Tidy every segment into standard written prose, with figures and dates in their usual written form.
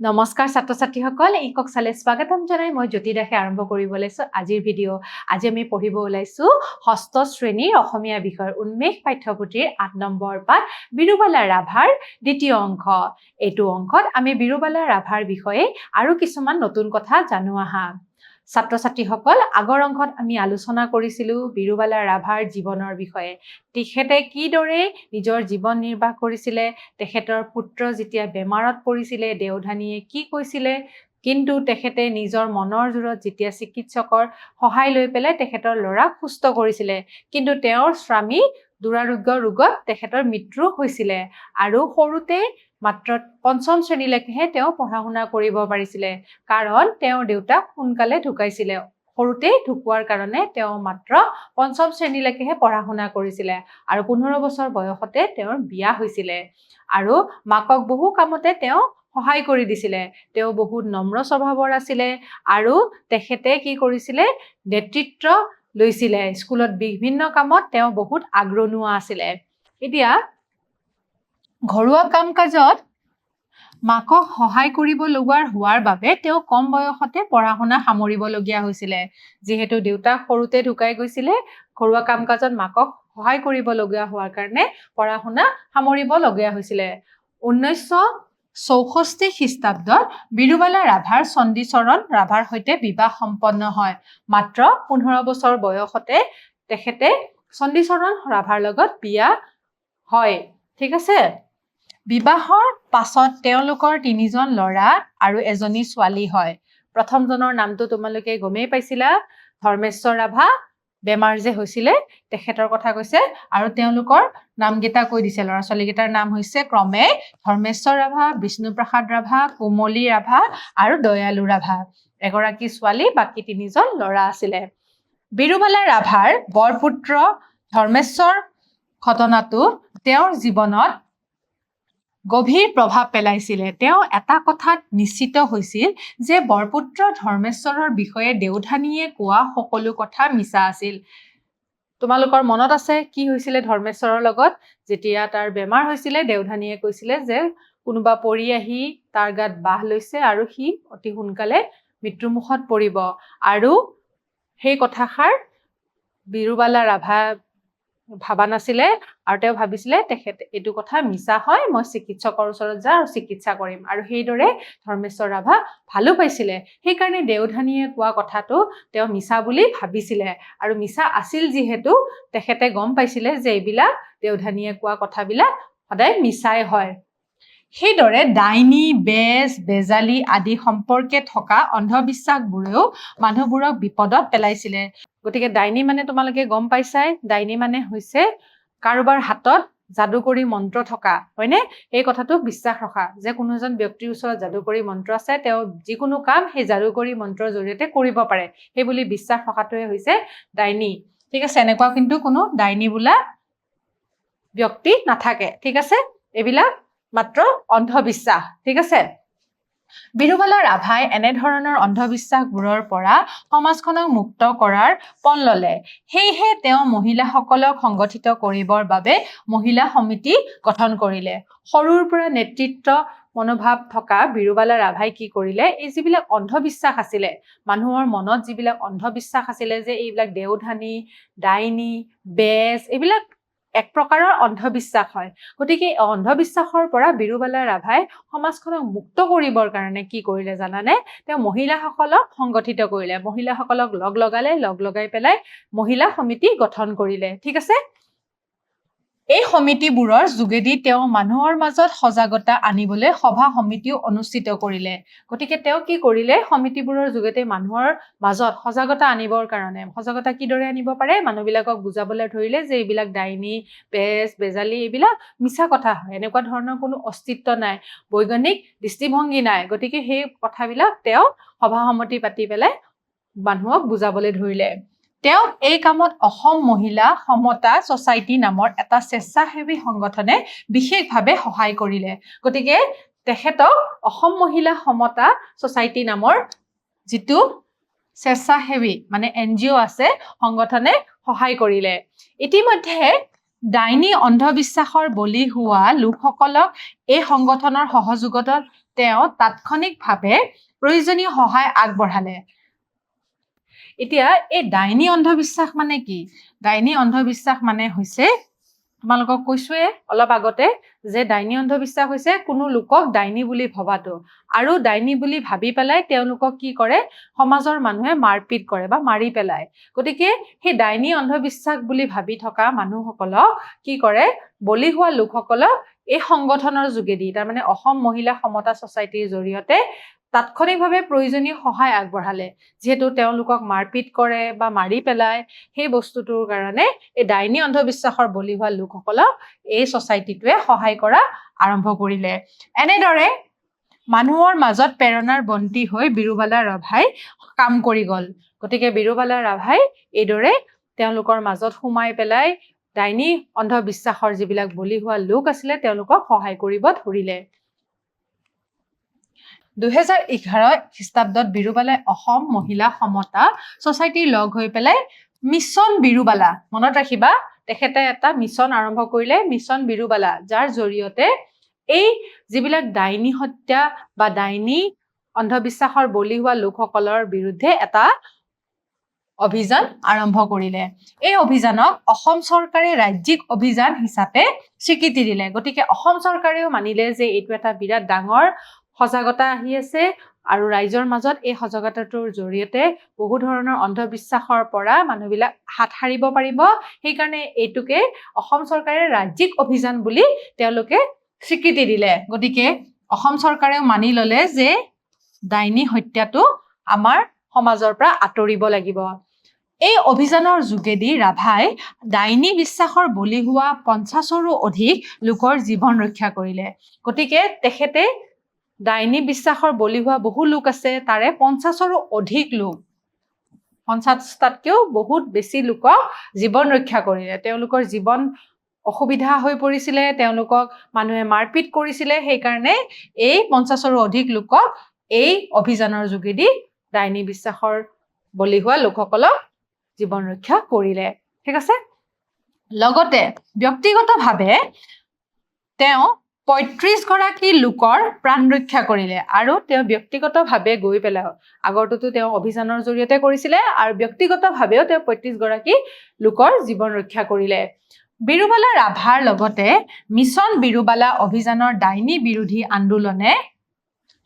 নমস্কাৰ ছাত্ৰ ছাত্ৰীসকল ইকক চালে স্বাগতম জনাই মই জ্যোতি দাসে আৰম্ভ কৰিব লৈছো আজিৰ ভিডিঅ' আজি আমি পঢ়িব ওলাইছো ষষ্ঠ শ্ৰেণীৰ অসমীয়া বিষয়ৰ উন্মেষ পাঠ্যপুথিৰ ৮ নম্বৰ পাঠ বিৰুবালা ৰাভাৰ দ্বিতীয় অংশ এইটো অংশত আমি বিৰুবালা ৰাভাৰ বিষয়ে আৰু কিছুমান নতুন কথা জানো আহা ছাত্ৰ ছাত্ৰীসকল আগৰ অংশত আমি আলোচনা কৰিছিলো বিৰুবালা ৰাভাৰ জীৱনৰ বিষয়ে তেখেতে কিদৰে নিজৰ জীৱন নিৰ্বাহ কৰিছিলে তেখেতৰ পুত্ৰ যেতিয়া বেমাৰত পৰিছিলে দেওধানীয়ে কি কৈছিলে কিন্তু তেখেতে নিজৰ মনৰ জোৰত যেতিয়া চিকিৎসকৰ সহায় লৈ পেলাই তেখেতৰ ল'ৰাক সুস্থ কৰিছিলে কিন্তু তেওঁৰ স্বামী দুৰাৰোগ্য ৰোগত তেখেতৰ মৃত্যু হৈছিলে আৰু সৰুতে মাত্ৰ পঞ্চম শ্ৰেণীলৈকেহে তেওঁ পঢ়া শুনা কৰিব পাৰিছিলে কাৰণ তেওঁৰ দেউতাক সোনকালে ঢুকাইছিলে সৰুতে ঢুকুৱাৰ কাৰণে তেওঁ মাত্ৰ পঞ্চম শ্ৰেণীলৈকেহে পঢ়া শুনা কৰিছিলে আৰু 15 বছৰ বয়সতে তেওঁৰ বিয়া হৈছিলে আৰু মাকক বহু কামতে তেওঁ সহায় কৰি দিছিলে তেওঁ বহুত নম্ৰ স্বভাৱৰ আছিলে আৰু তেখেতে কি কৰিছিলে নেতৃত্ব লৈছিলে স্কুলত বিভিন্ন কামত তেওঁ বহুত আগ্ৰহী আছিলে এতিয়া ঘৰুৱা কাম-কাজত মাকক সহায় কৰিব হোৱাৰ বাবে তেওঁ কম বয়সতে পঢ়া শুনা সামৰিবলগীয়া হৈছিলে যেহেতু দেউতাক সৰুতে ঢুকাই গৈছিলে ঘৰুৱা কাম-কাজত মাকক সহায় কৰিবলগীয়া হোৱাৰ কাৰণে পঢ়া শুনা সামৰিবলগীয়া হৈছিলে 1964 খ্ৰীষ্টাব্দত বিৰুবালা ৰাভাৰ চণ্ডীচৰণ ৰাভাৰ সৈতে বিবাহ সম্পন্ন হয় মাত্ৰ 15 বছৰ বয়সতে তেখেতে চণ্ডীচৰণ ৰাভাৰ লগত বিয়া হয় ঠিক আছে বিবাহৰ পাছত তেওঁলোকৰ 3জন ল'ৰা আৰু এজনী ছোৱালী হয় প্ৰথমজনৰ নামটো তোমালোকে গমেই পাইছিলা ধৰ্মেশ্বৰ ৰাভা বেমাৰ যে হৈছিলে তেখেতৰ কথা কৈছে আৰু তেওঁলোকৰ নামকেইটা কৈ দিছে ল'ৰা ছোৱালীকেইটাৰ নাম হৈছে ক্ৰমে ধৰ্মেশ্বৰ ৰাভা বিষ্ণুপ্ৰসাদ ৰাভা কোমলী ৰাভা আৰু দয়ালু ৰাভা এগৰাকী ছোৱালী বাকী 3জন ল'ৰা আছিলে বিৰুবালা ৰাভাৰ বৰপুত্ৰ ধৰ্মেশ্বৰ ঘটনাটো তেওঁৰ জীৱনত গভীৰ প্ৰভাৱ পেলাইছিলে তেওঁ এটা কথাত নিশ্চিত হৈছিল যে বৰপুত্ৰ ধৰ্মেশ্বৰৰ বিষয়ে দেওধানীয়ে কোৱা সকলো কথা মিছা আছিল তোমালোকৰ মনত আছে কি হৈছিলে ধৰ্মেশ্বৰৰ লগত যেতিয়া তাৰ বেমাৰ হৈছিলে দেওধানীয়ে কৈছিলে যে কোনোবা পৰি আহি তাৰ গাত বাহ লৈছে আৰু সি অতি সোনকালে মৃত্যুমুখত পৰিব আৰু সেই কথাষাৰ বিৰুবালা ৰাভা ভাবা নাছিলে আৰু তেওঁ ভাবিছিলে তেখেতে এইটো কথা মিছা হয় মই চিকিৎসকৰ ওচৰত যাওঁ আৰু চিকিৎসা কৰিম আৰু সেইদৰে ধৰ্মেশ্বৰ ৰাভা ভালো পাইছিলে সেইকাৰণে দেওধানীয়ে কোৱা কথাটো তেওঁ মিছা বুলি ভাবিছিলে আৰু মিছা আছিল যিহেতু তেখেতে গম পাইছিলে যে এইবিলাক দেওধানীয়ে কোৱা কথাবিলাক সদায় মিছাই হয় সেইদৰে ডাইনী বেজ বেজালি আদি সম্পৰ্কে থকা অন্ধবিশ্বাসবোৰেও মানুহবোৰক বিপদত পেলাইছিলে গতিকে ডাইনী মানে তোমালোকে গম পাইছাই ডাইনী মানে হৈছে কাৰোবাৰ হাতত যাদুকৰী মন্ত্ৰ থকা হয়নে এই কথাটো বিশ্বাস ৰখা যে কোনো এজন ব্যক্তিৰ ওচৰত যাদুকৰী মন্ত্ৰ আছে তেওঁ যিকোনো কাম সেই যাদুকৰী মন্ত্ৰৰ জৰিয়তে কৰিব পাৰে সেই বুলি বিশ্বাস ৰখাটোৱে হৈছে ডাইনী ঠিক আছে এনেকুৱা কিন্তু কোনো ডাইনী বোলা ব্যক্তি নাথাকে ঠিক আছে এইবিলাক মাত্ৰ অন্ধবিশ্বাস ঠিক আছে বিৰুবালা ৰাভাই এনেধৰণৰ অন্ধবিশ্বাসবোৰৰ পৰা সমাজখনক মুক্ত কৰাৰ পণ ল'লে সেয়েহে তেওঁ মহিলাসকলক সংগঠিত কৰিবৰ বাবে মহিলা সমিতি গঠন কৰিলে সৰুৰ পৰা নেতৃত্ব মনোভাৱ থকা বিৰুবালা ৰাভাই কি কৰিলে এই যিবিলাক অন্ধবিশ্বাস আছিলে মানুহৰ মনত যিবিলাক অন্ধবিশ্বাস আছিলে যে এইবিলাক দেওধানী ডাইনী বেজ এইবিলাক এক প্ৰকাৰৰ অন্ধবিশ্বাস হয় গতিকে অন্ধবিশ্বাসৰ পৰা বিৰুবালা ৰাভাই সমাজখনক মুক্ত কৰিবৰ কাৰণে কি কৰিলে জানানে তেওঁ মহিলাসকলক সংগঠিত কৰিলে মহিলাসকলক লগাই পেলাই মহিলা সমিতি গঠন কৰিলে ঠিক আছে এই সমিতিবোৰৰ যোগেদি তেওঁ মানুহৰ মাজত সজাগতা আনিবলৈ সভা সমিতিও অনুষ্ঠিত কৰিলে গতিকে তেওঁ কি কৰিলে সমিতিবোৰৰ যোগেদি মানুহৰ মাজত সজাগতা আনিবৰ কাৰণে সজাগতা কিদৰে আনিব পাৰে মানুহবিলাকক বুজাবলৈ ধৰিলে যে এইবিলাক ডাইনী বেজ বেজালি এইবিলাক মিছা কথা হয় এনেকুৱা ধৰণৰ কোনো অস্তিত্ব নাই বৈজ্ঞানিক দৃষ্টিভংগী নাই গতিকে সেই কথাবিলাক তেওঁ সভা সমিতি পাতি পেলাই মানুহক বুজাবলৈ ধৰিলে তেওঁ এই কামত অসম মহিলা সমতা ছ'চাইটি নামৰ এটা স্বেচ্ছাসেৱী সংগঠনে বিশেষভাৱে সহায় কৰিলে গতিকে তেখেতক অসম মহিলা সমতা ছ'চাইটি নামৰ যিটো স্বেচ্ছাসেৱী মানে NGO আছে সংগঠনে সহায় কৰিলে ইতিমধ্যে ডাইনী অন্ধবিশ্বাসৰ বলি হোৱা লোকসকলক এই সংগঠনৰ সহযোগত তেওঁ তাৎক্ষণিকভাৱে প্ৰয়োজনীয় সহায় আগবঢ়ালে। এতিয়া এই ডাইনী অন্ধবিশ্বাস মানে কি? ডাইনী অন্ধবিশ্বাস মানে হৈছে, তোমালোকক কৈছোৱে অলপ আগতে যে ডাইনী অন্ধবিশ্বাস হৈছে কোনো লোকক ডাইনী বুলি ভবাটো, আৰু ডাইনী বুলি ভাবি পেলাই তেওঁলোকক কি কৰে, সমাজৰ মানুহে মাৰপিট কৰে বা মাৰি পেলায়। গতিকে সেই ডাইনী অন্ধবিশ্বাস বুলি ভাবি থকা মানুহসকলক কি কৰে, বলি হোৱা লোকসকলক এই সংগঠনৰ যোগেদি, তাৰমানে অসম মহিলা সমতা ছচাইটিৰ জৰিয়তে তাৎক্ষণিকভাৱে প্ৰয়োজনীয় সহায় আগবঢ়ালে। যিহেতু তেওঁলোকক মাৰপিট কৰে বা মাৰি পেলায়, সেই বস্তুটোৰ কাৰণে এই ডাইনী অন্ধবিশ্বাসৰ বলি হোৱা লোকসকলক এই ছচাইটিটোৱে সহায় কৰা আৰম্ভ কৰিলে। এনেদৰে মানুহৰ মাজত প্ৰেৰণাৰ বন্তি হৈ বিৰুবালা ৰাভাই কাম কৰি গ'ল। গতিকে বিৰুবালা ৰাভাই এইদৰে তেওঁলোকৰ মাজত সোমাই পেলাই ডাইনী অন্ধবিশ্বাসৰ যিবিলাক বলি হোৱা লোক আছিলে তেওঁলোকক সহায় কৰিব ধৰিলে। 2011 খ্ৰীষ্টাব্দত বিৰুবালাই অসম মহিলা সমতা ছচাইটিৰ লগ হৈ পেলাই মিছন বিৰুবালা, মনত ৰাখিবা, তেখেতে এটা মিছন আৰম্ভ কৰিলে, মিছন বিৰুবালা, যাৰ জৰিয়তে এই যিবিলাক ডাইনী হত্যা বা ডাইনী অন্ধবিশ্বাসৰ বলি হোৱা লোকসকলৰ বিৰুদ্ধে এটা অভিযান আৰম্ভ কৰিলে। এই অভিযানক অসম চৰকাৰে ৰাজ্যিক অভিযান হিচাপে স্বীকৃতি দিলে। গতিকে অসম চৰকাৰেও মানিলে যে এইটো এটা বিৰাট ডাঙৰ সজাগতা আহি আছে, আৰু ৰাইজৰ মাজত এই সজাগতাটোৰ জৰিয়তে বহু ধৰণৰ অন্ধবিশ্বাসৰ পৰা মানুহবিলাক হাত সাৰিব পাৰিব। সেইকাৰণে এইটোকে অসম চৰকাৰে ৰাজ্যিক অভিযান বুলি তেওঁলোকে স্বীকৃতি দিলে। গতিকে অসম চৰকাৰেও মানি ল'লে যে ডাইনী হত্যাটো আমাৰ সমাজৰ পৰা আঁতৰিব লাগিব। এই অভিযানৰ যোগেদি ৰাভাই ডাইনী বিশ্বাসৰ বলি হোৱা 50ৰো অধিক লোকৰ জীৱন ৰক্ষা কৰিলে। গতিকে তেখেতে ডাইনী বিশ্বাসৰ বলি হোৱা বহু লোক আছে, তাৰে 50ৰো অধিক লোক, 50টাতকৈও বহুত বেছি লোকক জীৱন ৰক্ষা কৰিলে। তেওঁলোকৰ জীৱন অসুবিধা হৈ পৰিছিলে, তেওঁলোকক মানুহে মাৰপিট কৰিছিলে, সেইকাৰণে এই 50ৰো অধিক লোকক এই অভিযানৰ যোগেদি ডাইনী বিশ্বাসৰ বলি হোৱা লোকসকলক জীৱন ৰক্ষা কৰিলে। ঠিক আছে। লগতে ব্যক্তিগতভাৱে তেওঁ 35গৰাকী লোকৰ প্ৰাণ ৰক্ষা কৰিলে, আৰু তেওঁ ব্যক্তিগতভাৱে গৈ পেলাই, আগৰটোতো তেওঁ অভিযানৰ জৰিয়তে কৰিছিলে, আৰু ব্যক্তিগতভাৱেও তেওঁ 35গৰাকী লোকৰ জীৱন ৰক্ষা কৰিলে। বিৰুবালা ৰাভাৰ লগতে মিছন বিৰুবালা অভিযানৰ ডাইনী বিৰোধী আন্দোলনে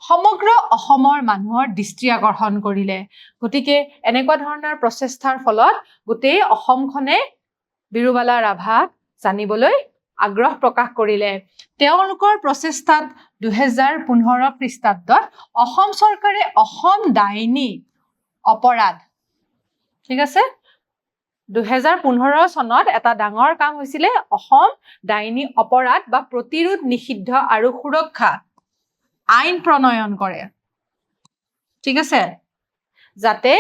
সমগ্ৰ অসমৰ মানুহৰ দৃষ্টি আকৰ্ষণ কৰিলে। গতিকে এনেকুৱা ধৰণৰ প্ৰচেষ্টাৰ ফলত গোটেই অসমখনে বিৰুবালা ৰাভাক জানিবলৈ আগ্ৰহ প্ৰকাশ কৰিলে। তেওঁলোকৰ প্ৰচেষ্টাত 2015 খ্ৰীষ্টাব্দত অসম চৰকাৰে অসম ডাইনী অপৰাধ, ঠিক আছে, 2015 চনত এটা ডাঙৰ কাম হৈছিলে, অসম ডাইনী অপৰাধ বা প্ৰতিৰোধ নিষিদ্ধ আৰু সুৰক্ষা আইন প্ৰণয়ন কৰে। ঠিক আছে, যাতে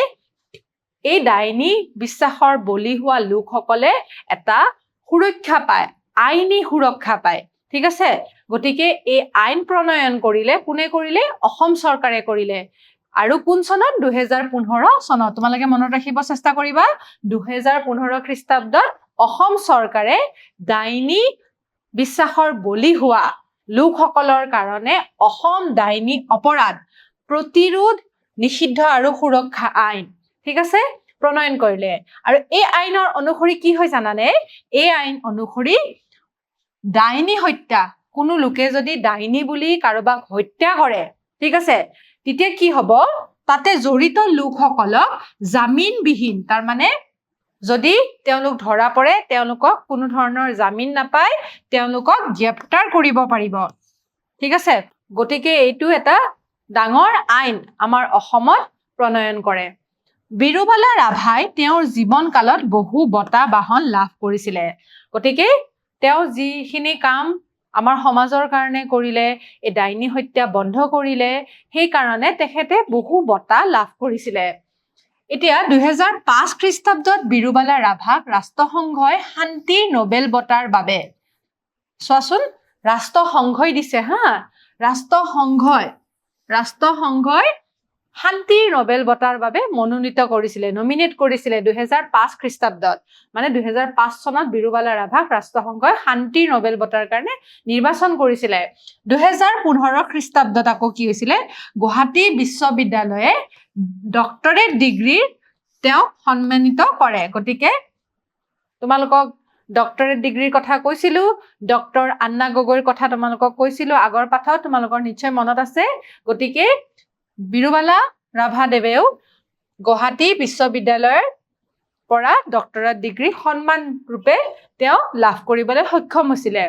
এই ডাইনী বিশ্বাসৰ বলি হোৱা লোকসকলে এটা সুৰক্ষা পায়, আইনী সুৰক্ষা পায়। ঠিক আছে। গতিকে এই আইন প্ৰণয়ন কৰিলে, কোনে কৰিলে? অসম চৰকাৰে কৰিলে। আৰু কোন চনত? 2015 চনত। তোমালোকে মনত ৰাখিব চেষ্টা কৰিবা, 2015 খ্ৰীষ্টাব্দত অসম চৰকাৰে ডাইনী বিশ্বাসৰ বলি হোৱা লোকসকলৰ কাৰণে অসম ডাইনী অপৰাধ প্ৰতিৰোধ নিষিদ্ধ আৰু সুৰক্ষা আইন, ঠিক আছে, প্ৰণয়ন কৰিলে। আৰু এই আইনৰ অনুসৰি কি হয় জানানে? এই আইন অনুসৰি ডাইনী হত্যা, কোনো লোকে যদি ডাইনী বুলি কাৰোবাক হত্যা কৰে, ঠিক আছে, তেতিয়া কি হ'ব? তাতে জড়িত লোকসকলক জামিনবিহীন, তাৰমানে যদি তেওঁলোক ধৰা পৰে, তেওঁলোকক কোনো ধৰণৰ জামিন নাপায়, তেওঁলোকক গ্ৰেপ্তাৰ কৰিব পাৰিব। ঠিক আছে। গতিকে এইটো এটা ডাঙৰ আইন আমাৰ অসমত প্ৰণয়ন কৰে। বিৰুবালা ৰাভাই তেওঁৰ জীৱন কালত বহু বঁটা বাহন লাভ কৰিছিলে। গতিকে তেওঁ যিখিনি কাম আমাৰ সমাজৰ কাৰণে কৰিলে, এই ডাইনী হত্যা বন্ধ কৰিলে, সেইকাৰণে তেখেতে বহু বঁটা লাভ কৰিছিলে। এতিয়া 2005 খ্ৰীষ্টাব্দত বিৰুবালা ৰাভাক ৰাষ্ট্ৰসংঘই শান্তি নোবেল বঁটাৰ বাবে, চোৱাচোন, ৰাষ্ট্ৰসংঘই দিছে হা, ৰাষ্ট্ৰসংঘই শান্তিৰ নোবেল বঁটাৰ বাবে মনোনীত কৰিছিলে, নমিনেট কৰিছিলে 2005 খ্ৰীষ্টাব্দত। মানে 2005 চনত বিৰুবালা ৰাভাক ৰাষ্ট্ৰসংঘই শান্তিৰ নোবেল বঁটাৰ কাৰণে নিৰ্বাচন কৰিছিলে। 2015 খ্ৰীষ্টাব্দত আকৌ কি হৈছিলে, গুৱাহাটী বিশ্ববিদ্যালয়ে ডক্টৰেট ডিগ্ৰী তেওঁক সন্মানিত কৰে। গতিকে তোমালোকক ডক্টৰেট ডিগ্ৰীৰ কথা কৈছিলো, ডক্টৰ আন্না গগৈৰ কথা তোমালোকক কৈছিলো আগৰ পাঠত, তোমালোকৰ নিশ্চয় মনত আছে। গতিকে বিৰুবালা ৰাভাদেৱেও গুৱাহাটী বিশ্ববিদ্যালয়ৰ পৰা ডক্টৰেট ডিগ্ৰী সন্মান ৰূপে তেওঁ লাভ কৰিবলৈ সক্ষম হৈছিলে।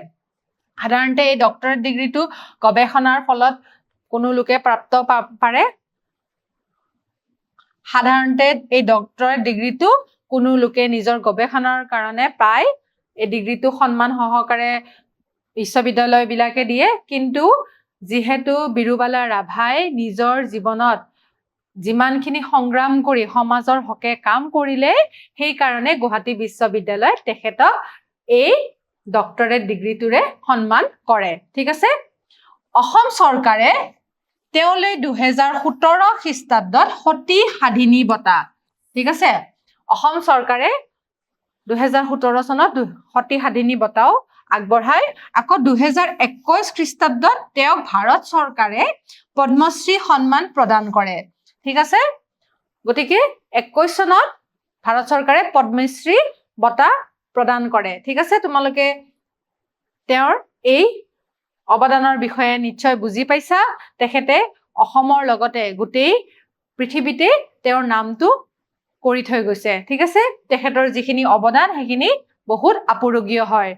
সাধাৰণতে এই ডক্টৰেট ডিগ্ৰীটো গৱেষণাৰ ফলত কোনো লোকে প্ৰাপ্ত পাৰে। সাধাৰণতে এই ডক্টৰেট ডিগ্ৰীটো কোনো লোকে নিজৰ গৱেষণাৰ কাৰণে পায়। এই ডিগ্ৰীটো সন্মান সহকাৰে বিশ্ববিদ্যালয়বিলাকে দিয়ে। কিন্তু যিহেতু বিৰুবালা ৰাভাই নিজৰ জীৱনত যিমানখিনি সংগ্ৰাম কৰি সমাজৰ হকে কাম কৰিলে, সেইকাৰণে গুৱাহাটী বিশ্ববিদ্যালয় তেখেতক এই ডক্টৰেট ডিগ্ৰীটোৰে সন্মান কৰে। ঠিক আছে। অসম চৰকাৰে তেওঁলৈ 2017 খ্ৰীষ্টাব্দত সতী সাধিনী বঁটা, ঠিক আছে, অসম চৰকাৰে 2017 চনত সতী সাধিনী বঁটাও আগবঢ়ায়। আকৌ 2021 খ্ৰীষ্টাব্দত তেওঁক ভাৰত চৰকাৰে পদ্মশ্ৰী সন্মান প্ৰদান কৰে। ঠিক আছে। গতিকে 21 চনত ভাৰত চৰকাৰে পদ্মশ্ৰী বঁটা প্ৰদান কৰে। ঠিক আছে। তোমালোকে তেওঁৰ এই অৱদানৰ বিষয়ে নিশ্চয় বুজি পাইছা। তেখেতে অসমৰ লগতে গোটেই পৃথিৱীতে তেওঁৰ নামটো কৰি থৈ গৈছে। ঠিক আছে। তেখেতৰ যিখিনি অৱদান সেইখিনি বহুত আপুৰুগীয় হয়।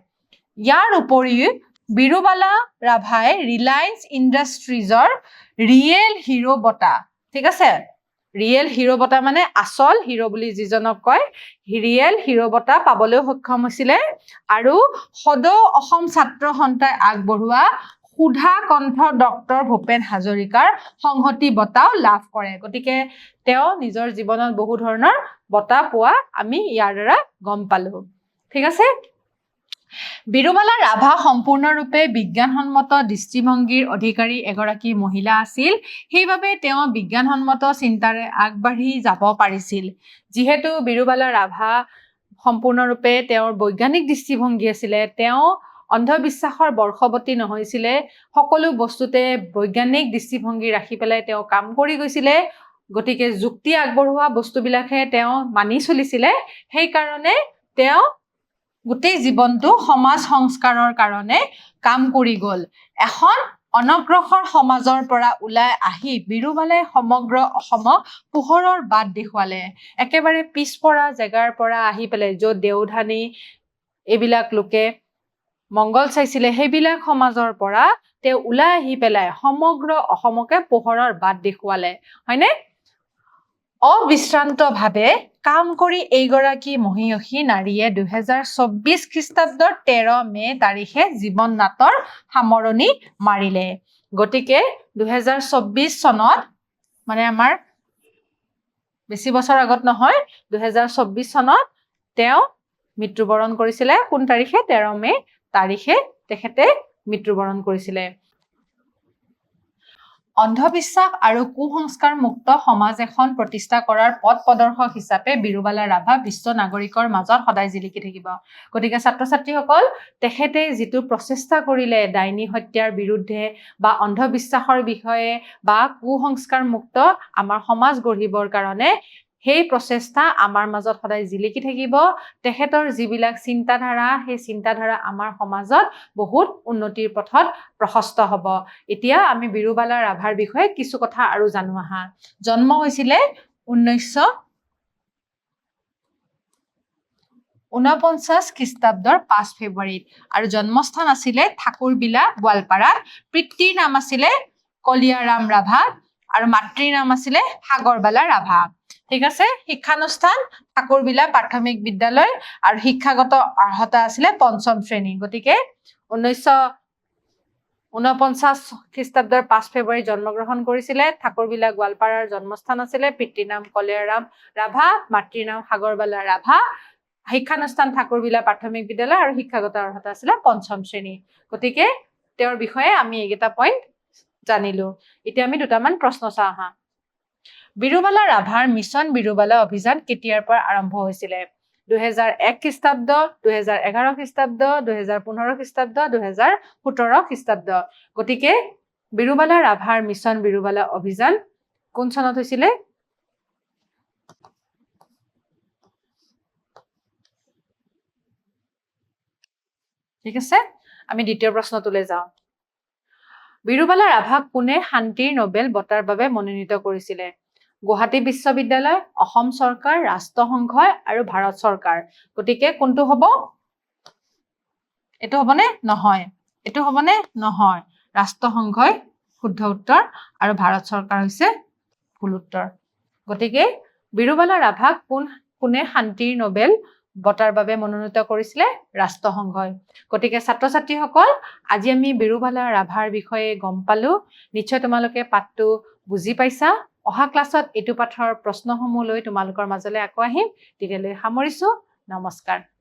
ইয়াৰ উপৰিও বিৰুবালা ৰাভাই ৰিলায়েন্স ইণ্ডাষ্ট্ৰিজৰ ৰিয়েল হিৰো বঁটা, ঠিক আছে, ৰিয়েল হিৰো বঁটা মানে আচল হিৰো বুলি যিজনক কয়, ৰিয়েল হিৰো বঁটা পাবলৈ সক্ষম হৈছিলে। আৰু সদৌ অসম ছাত্ৰ সন্থাই আগবঢ়োৱা সুধা কণ্ঠ ডক্টৰ ভূপেন হাজৰিকাৰ সংহতি বঁটাও লাভ কৰে। গতিকে তেওঁ নিজৰ জীৱনত বহু ধৰণৰ বঁটা পোৱা আমি ইয়াৰ দ্বাৰা গম পালো। ঠিক আছে। বিৰুবালা ৰাভা সম্পূৰ্ণৰূপে বিজ্ঞানসন্মত দৃষ্টিভংগীৰ অধিকাৰী এগৰাকী মহিলা আছিল। সেইবাবে তেওঁ বিজ্ঞানসন্মত চিন্তাৰে আগবাঢ়ি যাব পাৰিছিল। যিহেতু বিৰুবালা ৰাভা সম্পূৰ্ণৰূপে তেওঁৰ বৈজ্ঞানিক দৃষ্টিভংগী আছিলে, তেওঁ অন্ধবিশ্বাসৰ বৰ্ষৱতী নহৈছিলে, সকলো বস্তুতে বৈজ্ঞানিক দৃষ্টিভংগী ৰাখি পেলাই তেওঁ কাম কৰি গৈছিলে। গতিকে যুক্তি আগবঢ়োৱা বস্তুবিলাকহে তেওঁ মানি চলিছিলে। সেইকাৰণে তেওঁ গোটেই জীৱনটো সমাজ সংস্কাৰৰ কাৰণে কাম কৰি গ'ল। এখন অনগ্ৰসৰ সমাজৰ পৰা ওলাই আহি বিৰুবালাই সমগ্ৰ অসমক পোহৰৰ বাট দেখুৱালে। একেবাৰে পিছপৰা জেগাৰ পৰা আহি পেলাই, য'ত দেওধানী এইবিলাক লোকে মংগল চাইছিলে, সেইবিলাক সমাজৰ পৰা তেওঁ ওলাই আহি পেলাই সমগ্ৰ অসমকে পোহৰৰ বাট দেখুৱালে, হয়নে? অবিশ্ৰান্তভাৱে কাম কৰি এইগৰাকী মহিয়সী নাৰীয়ে 2024 খ্ৰীষ্টাব্দৰ 13 মে তাৰিখে জীৱন নাটৰ সামৰণি মাৰিলে। গতিকে 2024 চনত, মানে আমাৰ বেছি বছৰ আগত নহয়, 2024 চনত তেওঁ মৃত্যুবৰণ কৰিছিলে। কোন তাৰিখে? 13 মে তাৰিখে তেখেতে মৃত্যুবৰণ কৰিছিলে। অন্ধবিশ্বাস আৰু কুসংস্কাৰ মুক্ত সমাজ এখন প্ৰতিষ্ঠা কৰাৰ পথ প্ৰদৰ্শক হিচাপে বিৰুবালা ৰাভা বিশ্ব নাগৰিকৰ মাজত সদায় জিলিকি থাকিব। গতিকে ছাত্ৰ ছাত্ৰীসকল, তেখেতে যিটো প্ৰচেষ্টা কৰিলে ডাইনী হত্যাৰ বিৰুদ্ধে বা অন্ধবিশ্বাসৰ বিষয়ে বা কুসংস্কাৰ মুক্ত আমাৰ সমাজ গঢ়িবৰ কাৰণে, সেই প্ৰচেষ্টা আমাৰ মাজত সদায় জিলিকি থাকিব। তেখেতৰ যিবিলাক চিন্তাধাৰা, সেই চিন্তাধাৰা আমাৰ সমাজত বহুত উন্নতিৰ পথত প্ৰশস্ত হ'ব। এতিয়া আমি বিৰুবালা ৰাভাৰ বিষয়ে কিছু কথা আৰু জানো আহা। জন্ম হৈছিলে 1949 খ্ৰীষ্টাব্দৰ 5 ফেব্ৰুৱাৰীত আৰু জন্মস্থান আছিলে ঠাকুৰবিলা, গোৱালপাৰাত। পিতৃৰ নাম আছিলে কলিয়াৰাম ৰাভা আৰু মাতৃৰ নাম আছিলে সাগৰবালা ৰাভা। ঠিক আছে। শিক্ষানুষ্ঠান ঠাকুৰবিলা প্ৰাথমিক বিদ্যালয় আৰু শিক্ষাগত অৰ্হতা আছিলে 5ম শ্ৰেণী। গতিকে 1949 খ্ৰীষ্টাব্দৰ 5 ফেব্ৰুৱাৰী জন্মগ্ৰহণ কৰিছিলে। ঠাকুৰবিলা, গোৱালপাৰাৰ জন্মস্থান আছিলে। পিতৃৰ নাম কলিয়াৰাম ৰাভা, মাতৃৰ নাম সাগৰবালা ৰাভা। শিক্ষানুষ্ঠান ঠাকুৰবিলা প্ৰাথমিক বিদ্যালয় আৰু শিক্ষাগত অৰ্হতা আছিলে 5ম শ্ৰেণী। গতিকে তেওঁৰ বিষয়ে আমি এইকেইটা পইণ্ট জানিলো। এতিয়া আমি দুটামান প্ৰশ্ন চাওঁ আহা। বিৰুবালা ৰাভাৰ মিছন বিৰুবালা অভিযান কেতিয়াৰ পৰা আৰম্ভ হৈছিলে 2001 খ্ৰীষ্টাব্দ 2011 খ্ৰীষ্টাব্দ 2015 খ্ৰীষ্টাব্দ 2017 খ্ৰীষ্টাব্দ গতিকে বিৰুবালা ৰাভাৰ মিছন বিৰুবালা অভিযান কোন চনত হৈছিলে ঠিক আছে আমি দ্বিতীয় প্ৰশ্নটোলৈ যাওঁ বিৰুবালা ৰাভাক কোনে শান্তিৰ নোবেল বঁটাৰ বাবে মনোনীত কৰিছিলে গুৱাহাটী বিশ্ববিদ্যালয় অসম চৰকাৰ ৰাষ্ট্ৰসংঘই আৰু ভাৰত চৰকাৰ গতিকে কোনটো হ'ব এটো হ'বনে নহয় এটো হ'বনে নহয় ৰাষ্ট্ৰসংঘই শুদ্ধ উত্তৰ আৰু ভাৰত চৰকাৰ হৈছে ভুল উত্তৰ গতিকে বিৰুবালা ৰাভাক কোনে শান্তিৰ নোবেল বঁটাৰ বাবে মনোনীত কৰিছিলে ৰাষ্ট্ৰসংঘই গতিকে ছাত্ৰ ছাত্ৰীসকল আজি আমি বিৰুবালা ৰাভাৰ বিষয়ে গম পালো নিশ্চয় তোমালোকে পাঠটো বুজি পাইছা অহা ক্লাছত এইটো পাঠৰ প্ৰশ্নসমূহ লৈ তোমালোকৰ মাজলৈ আকৌ আহিম তেতিয়ালৈ সামৰিছো নমস্কাৰ